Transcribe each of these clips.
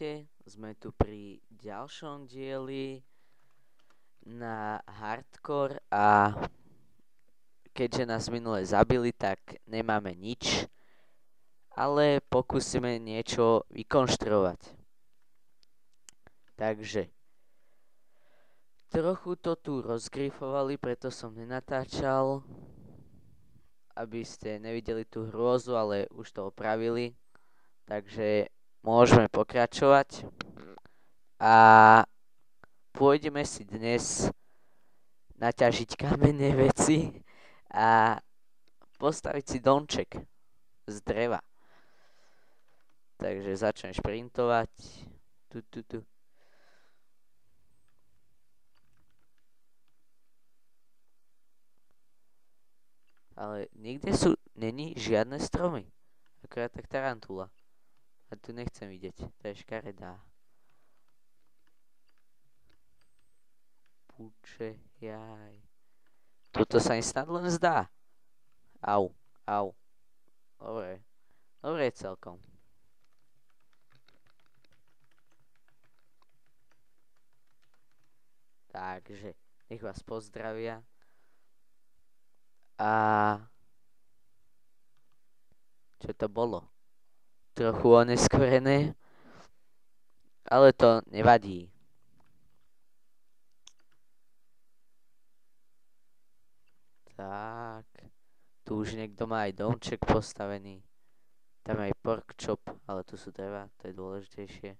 Čaute, sme tu pri ďalšom dieli na hardcore a keďže nás minule zabili, tak nemáme nič, ale pokúsime niečo vykonštruovať. Takže trochu to tu rozgrifovali, preto som nenatáčal, aby ste nevideli tú hrôzu, ale už to opravili. Takže môžeme pokračovať a pôjdeme si dnes naťažiť kamenné veci a postaviť si domček z dreva. Takže začnem šprintovať. Tu. Ale nikde není žiadne stromy. Akorát tak tarantula. A tu nechcem vidieť. To je škaredá. Puče, jaj. Toto sa mi snad len zdá. Au. Dobre celkom. Takže, nech vás pozdravia. A čo to bolo? Trochu oneskorené, ale to nevadí. Tak, tu už niekto má aj domček postavený. Tam aj pork chop, ale tu sú dreva, to je dôležitejšie.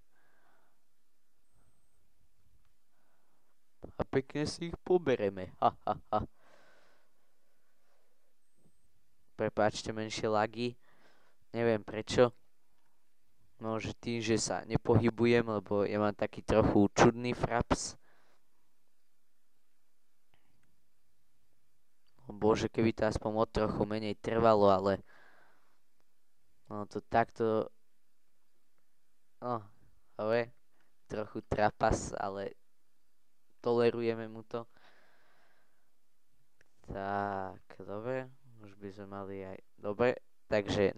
A pekne si ich pobereme. Prepáčte menšie lagy, neviem prečo. Môže tým, že sa nepohybujem, lebo ja mám taký trochu čudný fraps. Bože, keby to aspoň o trochu menej trvalo, ale no to takto, no, ale trochu trapas, ale tolerujeme mu to. Tak, dobre, už by sme mali aj, dobre, takže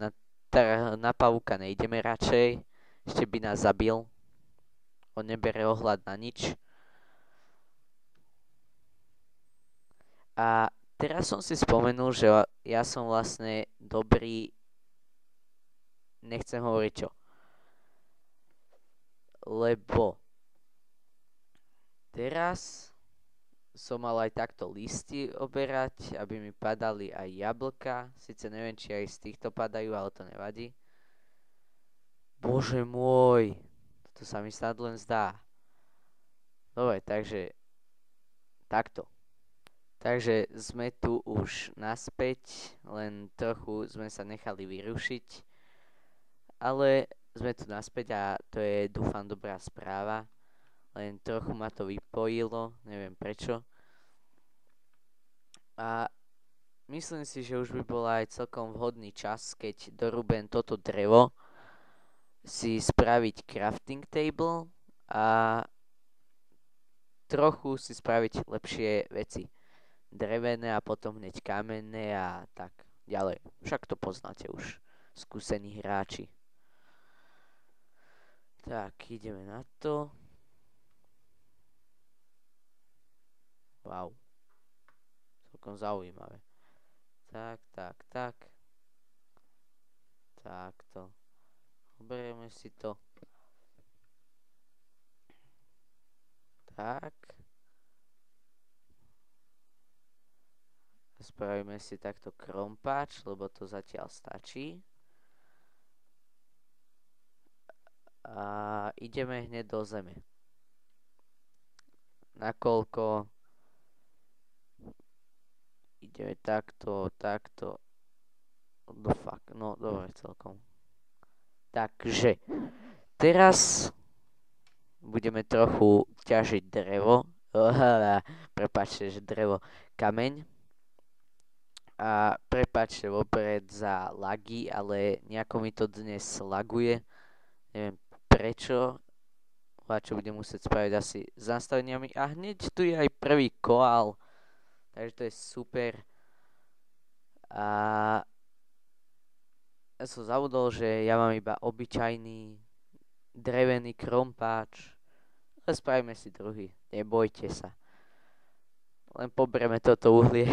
na pavúka nejdeme radšej, ešte by nás zabil, on nebere ohľad na nič. A teraz som si spomenul, že ja som vlastne dobrý, nechcem hovoriť čo, lebo teraz som mal aj takto listy oberať, aby mi padali aj jablka. Sice neviem, či aj z týchto padajú, ale to nevadí. Bože môj, to sa mi snad len zdá. Dobre, takže takto. Takže sme tu už naspäť, len trochu sme sa nechali vyrušiť. Ale sme tu naspäť a to je, dúfam, dobrá správa. Len trochu ma to vypojilo, neviem prečo. A myslím si, že už by bol aj celkom vhodný čas, keď dorúbem toto drevo, si spraviť crafting table a trochu si spraviť lepšie veci. Drevené a potom hneď kamenné a tak ďalej. Však to poznáte už, skúsení hráči. Tak, ideme na to. Wow. Celkom zaujímavé. Tak. Takto. Oberieme si to. Tak. Spravíme si takto krompáč, lebo to zatiaľ stačí. A ideme hneď do zeme. Nakoľko ideme takto. No dobre celkom. Takže teraz budeme trochu ťažiť drevo. Prepáčte, že drevo, kameň. A prepáčte vopred za lagy, ale nejako mi to dnes laguje. Neviem prečo. Čo budem musieť spraviť asi s nastaveniami. A hneď tu je aj prvý koál. Takže to je super. A ja som zabudol, že ja mám iba obyčajný drevený krompáč. Ale spravíme si druhý, nebojte sa. Len poberieme toto uhlie.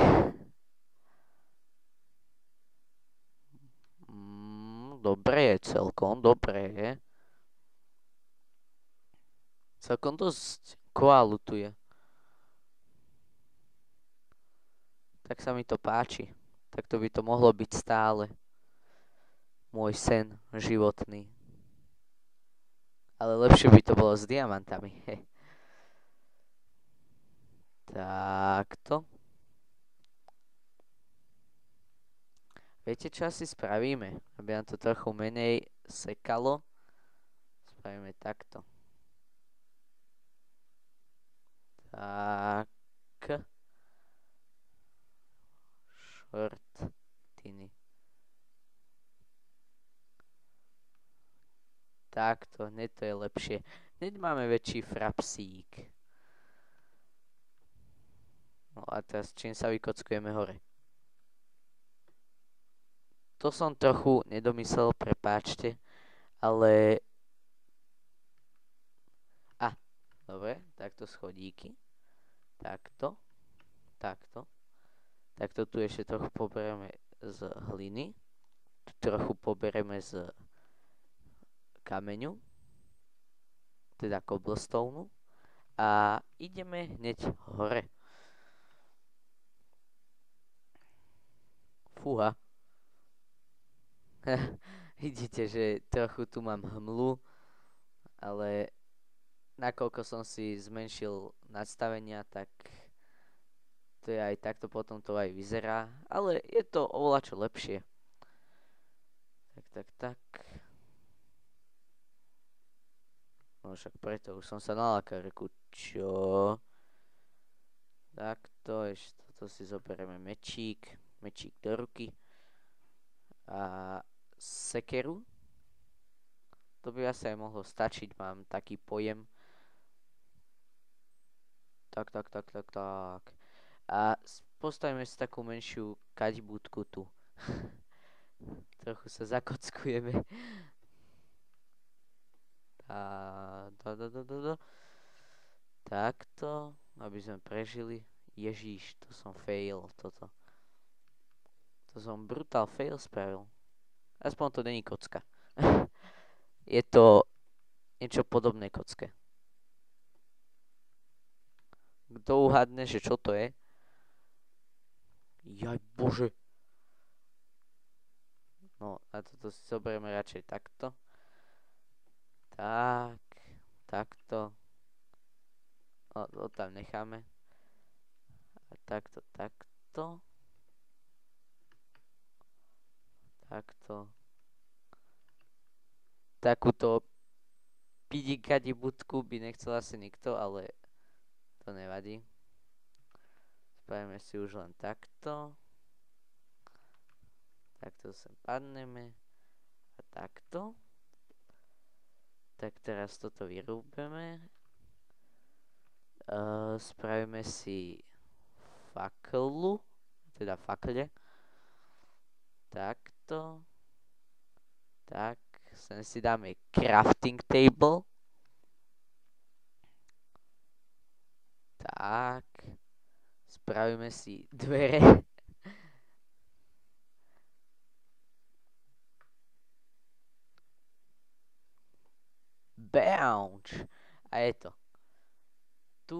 Dobre, celkom dobre. Celkom dosť koalu tu je. Tak sa mi to páči. Tak to by to mohlo byť stále. Môj sen životný. Ale lepšie by to bolo s diamantami. Takto. Viete, čo asi spravíme? Aby nám to trochu menej sekalo. Spravíme takto. Tak. Šortiny. Takto, hneď to je lepšie. Hneď máme väčší frapsík. No a teraz čím sa vykockujeme hore. To som trochu nedomyslel, prepáčte, ale... Dobre, takto schodíky. Takto. Takto. Takto tu ešte trochu poberieme z hliny. Tu trochu poberieme z kameňu. Teda cobblestone. A ideme hneď hore. Fúha. Vidíte, že trochu tu mám hmlu, ale nakoľko som si zmenšil nastavenia, tak to je aj takto, potom to aj vyzerá, ale je to oveľa čo lepšie. Tak. No však preto už som sa nalákal, reku, čo? Takto, ešte toto si zoberieme mečík do ruky. A sekeru. To by asi aj mohlo stačiť, mám taký pojem. Tak. A postavíme si takú menšiu kaďbúdku tu. Trochu sa zakockujeme. Takto, aby sme prežili. Ježíš, to som fail, toto. To som brutál fail spravil. Aspoň to není kocka. Je to niečo podobné kocke. Kto uhadne, že čo to je? Jaj bože. No, na toto si zoberieme radšej takto. Takto. No, to tam necháme. A takto. Takúto pidikadi budku by nechcel asi nikto, ale to nevadí. Spravíme si už len takto. Takto sem padneme. A takto. Tak teraz toto vyrúbeme. Spravíme si faklu. Teda fakle. Takto. Tak. Sem si dáme crafting table. Tak. Spravíme si dvere. Bounce. A je to. Tu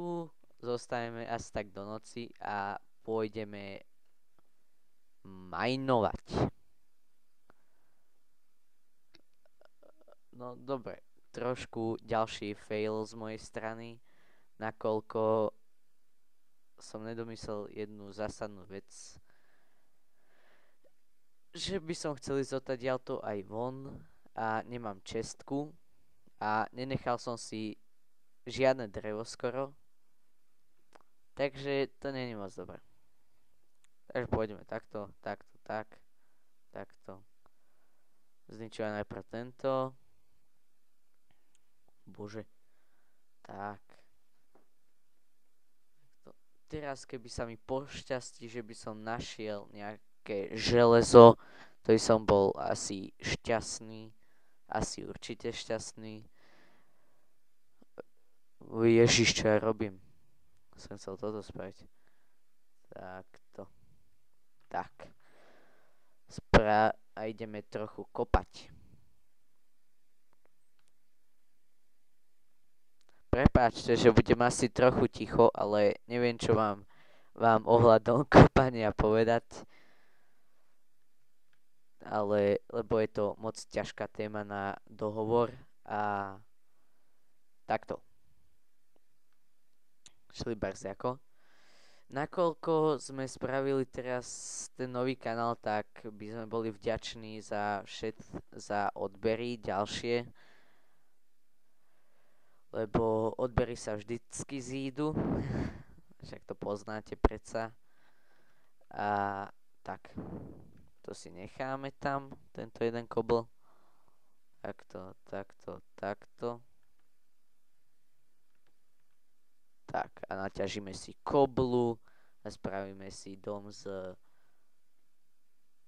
zostaneme asi tak do noci a pôjdeme minovať. No dobre, trošku ďalší fail z mojej strany, nakoľko som nedomyslel jednu zásadnú vec, že by som chcel ísť odtiaľto aj von a nemám čestku a nenechal som si žiadne drevo skoro, takže to nie je moc dobré. Takže pôjdeme takto. Zničujem najprv tento. Bože. Tak. Teraz keby sa mi pošťastí, že by som našiel nejaké železo, to by som bol asi šťastný. Asi určite šťastný. Ježiš, čo ja robím? Som chcel toto spraviť. Takto. Tak. A ideme trochu kopať. Prepáčte, že budem asi trochu ticho, ale neviem, čo vám ohľadom kopania povedať. Ale, lebo je to moc ťažká téma na dohovor a takto. Šlibars ako. Nakoľko sme spravili teraz ten nový kanál, tak by sme boli vďační za odbery ďalšie. Lebo odbery sa vždycky zídu. Však to poznáte predsa. A tak. To si necháme tam, tento jeden kobl. Takto, takto, takto. Tak, a naťažíme si koblu a spravíme si dom z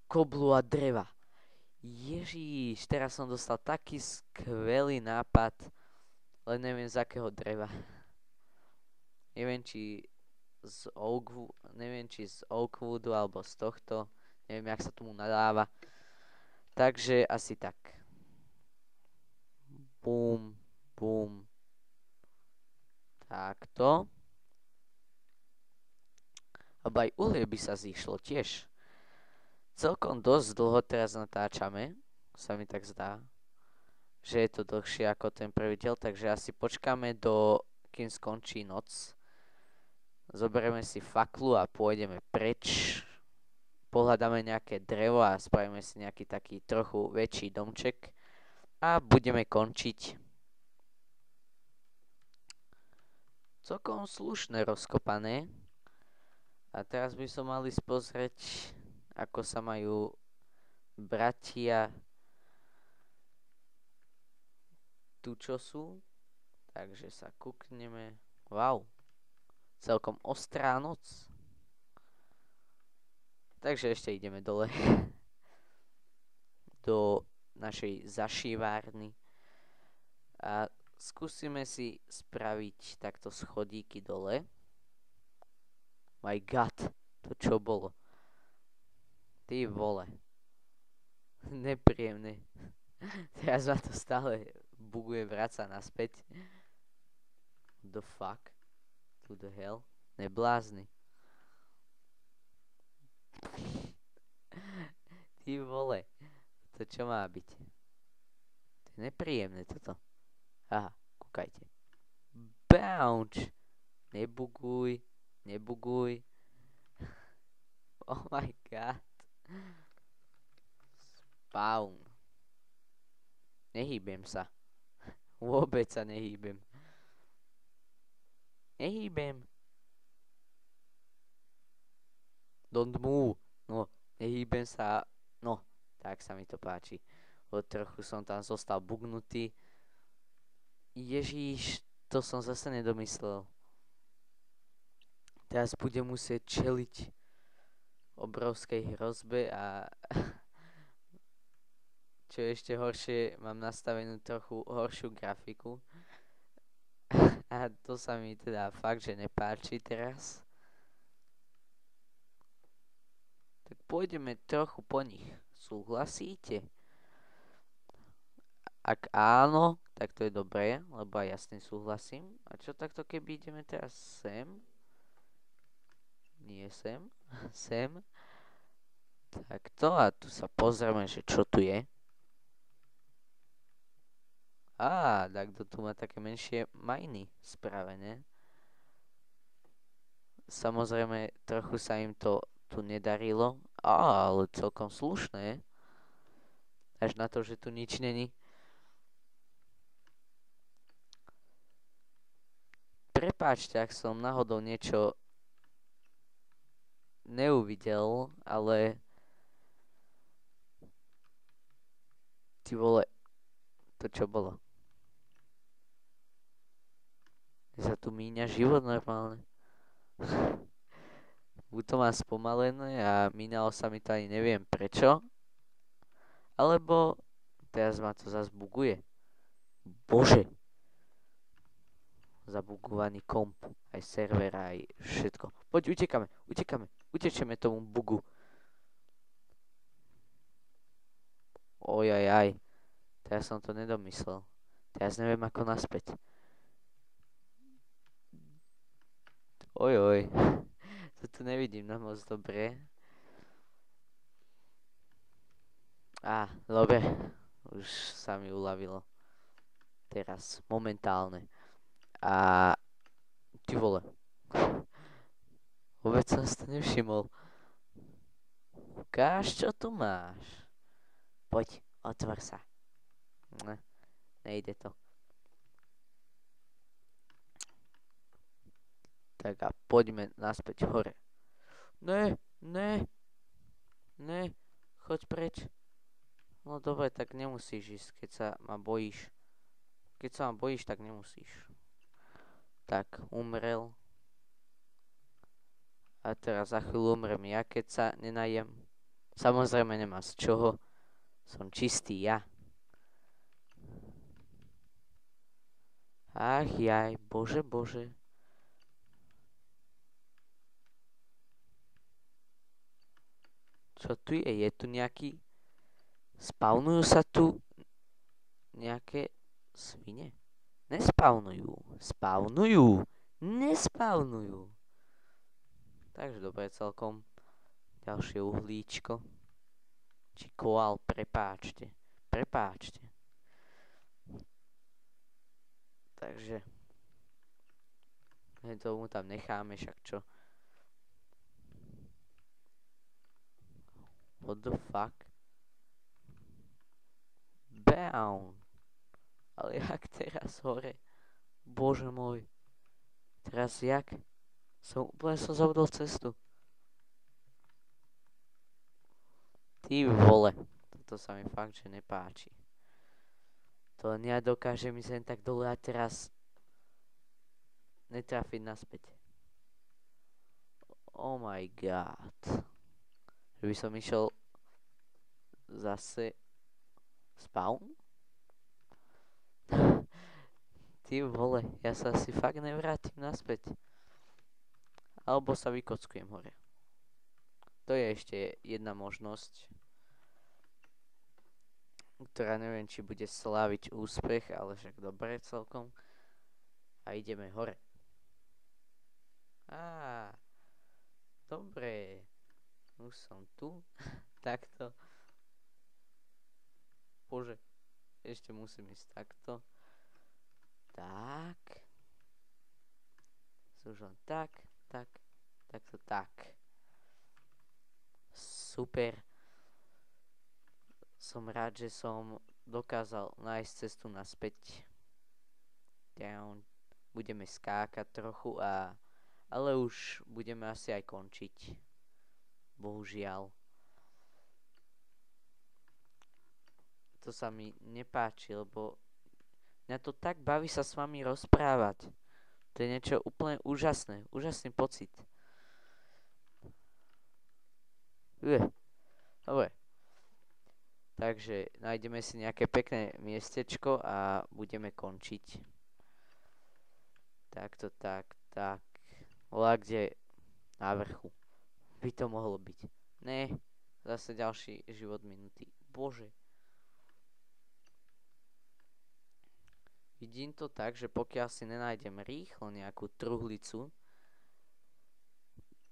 koblu a dreva. Ježiš, teraz som dostal taký skvelý nápad, ale neviem z akého dreva. Neviem, či z Oakwoodu alebo z tohto. Neviem, jak sa tomu nadáva. Takže asi tak. Bum, bum. Takto. Abo aj uhlie by sa zišlo tiež. Celkom dosť dlho teraz natáčame. Sa mi tak zdá. Že je to dlhšie ako ten prvý diel. Takže asi počkáme kým skončí noc. Zoberieme si faklu a pôjdeme preč. Pohľadáme nejaké drevo a spravíme si nejaký taký trochu väčší domček. A budeme končiť. Celkom slušné rozkopané. A teraz by som mali spozrieť, ako sa majú bratia tu, čo sú. Takže sa kúkneme. Wow. Celkom ostrá noc. Takže ešte ideme dole. Do našej zašívárny. A skúsime si spraviť takto schodíky dole. My god, to čo bolo? Ty vole. Nepríjemné. Teraz ma to stále buguje, vraca naspäť. The fuck? To the hell? Neblázni. Ty vole. To čo má byť? To je nepríjemné toto. Aha, kúkajte. Bounce. Nebuguj. Nebuguj. Oh my god. Spawn. Nehýbem sa. Vôbec sa nehýbem. Nehýbem. Don't move. No, nehýbem sa. No, tak sa mi to páči. Trochu som tam zostal bugnutý. Ježíš, to som zase nedomyslel. Teraz budem musieť čeliť obrovskej hrozbe a čo je ešte horšie, mám nastavenú trochu horšiu grafiku. A to sa mi teda fakt, že nepáči teraz. Tak pôjdeme trochu po nich. Súhlasíte? Ak áno, tak to je dobré, lebo aj ja s tým súhlasím. A čo takto, keby ideme teraz sem? Nie sem. Sem. Takto a tu sa pozrieme, že čo tu je. Á, tak to tu má také menšie majny spravené. Samozrejme, trochu sa im to tu nedarilo. Ale celkom slušné. Až na to, že tu nič není. Prepáčte, ak som náhodou niečo neuvidel, ale ty vole, to čo bolo? Sa tu míňa život normálne. Buď to mám spomalené a mínalo sa mi to ani neviem prečo. Alebo teraz ma to zase buguje. Bože. zabugovaný komp, aj server, aj všetko. Poď, utekáme, utečeme tomu bugu. Ojajaj, teraz som to nedomyslel. Teraz neviem ako naspäť. Ojoj, to tu nevidím na moc dobre. Dobre, už sa mi uľavilo. Teraz, momentálne. Ty vole. Vôbec som si to nevšimol. Ukáž, čo tu máš. Poď, otvor sa. Nejde to. Tak a poďme naspäť hore. Ne, choď preč. No dobre, tak nemusíš ísť, keď sa ma bojíš. Keď sa ma bojíš, tak nemusíš. Tak, umrel. A teraz za chvíľu umrem ja, keď sa nenajem. Samozrejme nemá z čoho. Som čistý ja. Ach jaj, bože. Čo tu je? Je tu nejaký... Spawnujú sa tu nejaké svine? Nespawnujú. Spawnujú. Nespawnujú. Takže dobre, celkom. Ďalšie uhlíčko. Či koál, prepáčte. Takže... tomu tam necháme, však čo? What the fuck? Bam! Ale jak teraz hore? Bože môj. Teraz jak? Úplne som zabudol cestu. Ty vole. Toto sa mi fakt, že nepáči. To len ja dokážem ísť len tak dole a teraz netrafiť naspäť. Oh my god. Že by som išiel zase spawn? Ty vole, ja sa asi fakt nevrátim naspäť. Alebo sa vykockujem hore. To je ešte jedna možnosť, ktorá neviem, či bude sláviť úspech, ale však dobre celkom. A ideme hore. Dobre. Už som tu. Takto. Bože. Ešte musím ísť takto. Tak. Už len tak. Takto tak. Super. Som rád, že som dokázal nájsť cestu naspäť. Down. Budeme skákať trochu ale už budeme asi aj končiť. Bohužiaľ. To sa mi nepáči, lebo mňa to tak baví sa s vami rozprávať. To je niečo úplne úžasné. Úžasný pocit. Dobre. Takže nájdeme si nejaké pekné miestečko a budeme končiť. Takto, tak. Volá kde na vrchu. By to mohlo byť. Ne, zase ďalší život minutý. Bože. Vidím to tak, že pokiaľ si nenájdem rýchlo nejakú truhlicu,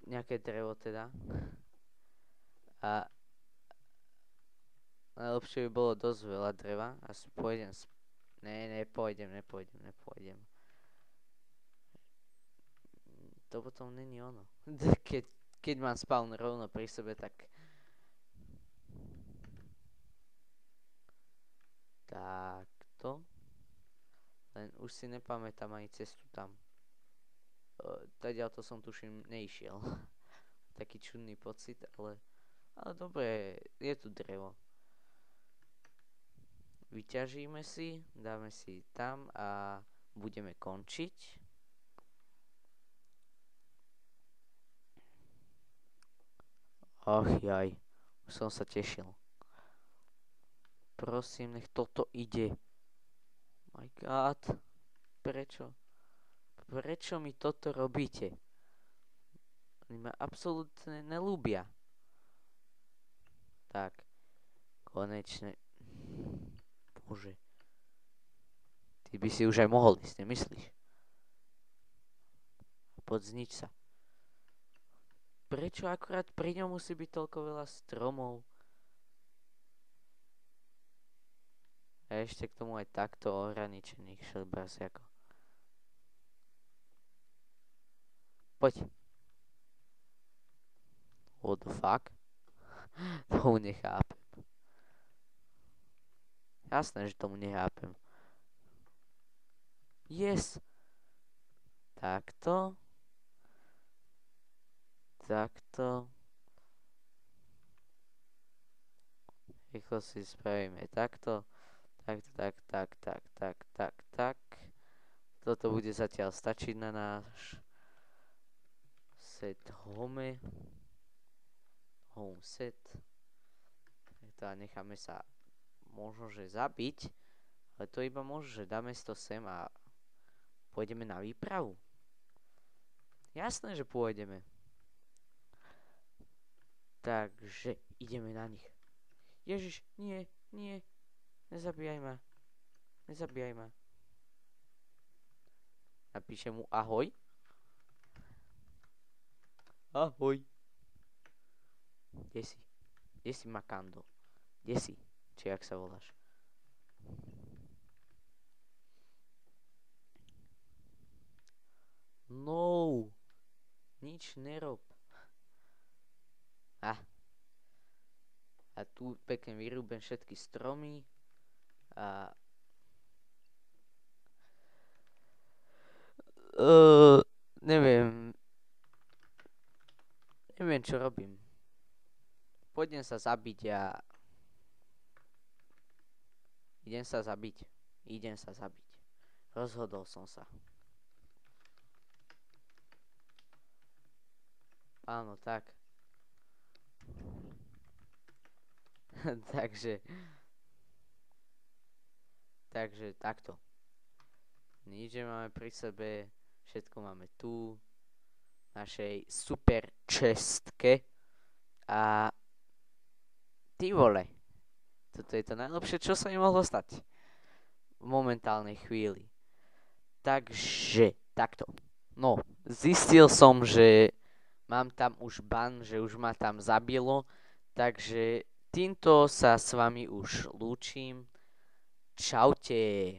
nejaké drevo teda, a najlepšie by bolo dosť veľa dreva, asi pôjdem nepôjdem. To potom není ono. Keď mám spawn rovno pri sebe, tak... Takto. Len už si nepamätám ani cestu tam. Tadiaľ to som tuším neišiel. Taký čudný pocit, ale dobre, je tu drevo. Vyťažíme si, dáme si tam a budeme končiť. Ach jaj, už som sa tešil. Prosím, nech toto ide. My god, prečo? Prečo mi toto robíte? Oni ma absolútne nelúbia. Tak, konečne. Bože. Ty by si už aj mohol ísť, nemyslíš? Podznič sa. Prečo akurát pri ňom musí byť toľko veľa stromov? A ešte k tomu aj takto ohraničených šelbrasiakov. Poď. What the fuck? Tomu nechápem. Jasné, že tomu nechápem. Yes. Takto. Takto. Rýchlo si spravíme takto. Tak. Toto bude zatiaľ stačiť na náš set home set. A necháme sa možno, že zabiť, ale to iba možno, že dáme si to sem a pôjdeme na výpravu. Jasné, že pôjdeme. Takže ideme na nich. Ježiš, nie. Nezabíjaj ma. Napíšem mu ahoj. Ahoj. Kde si Makando? Kde si? Či jak sa voláš? No. Nič nerob. A tu pekne vyrúbem všetky stromy. A neviem, čo robím. Pôjdem sa zabiť a idem sa zabiť. Rozhodol som sa. Áno, tak. Takže takto. Nič máme pri sebe, všetko máme tu, v našej super čestke. A ty vole, toto je to najlepšie, čo sa mi mohlo stať v momentálnej chvíli. Takže takto. No, zistil som, že mám tam už ban, že už ma tam zabilo, takže týmto sa s vami už lúčim. Čaute.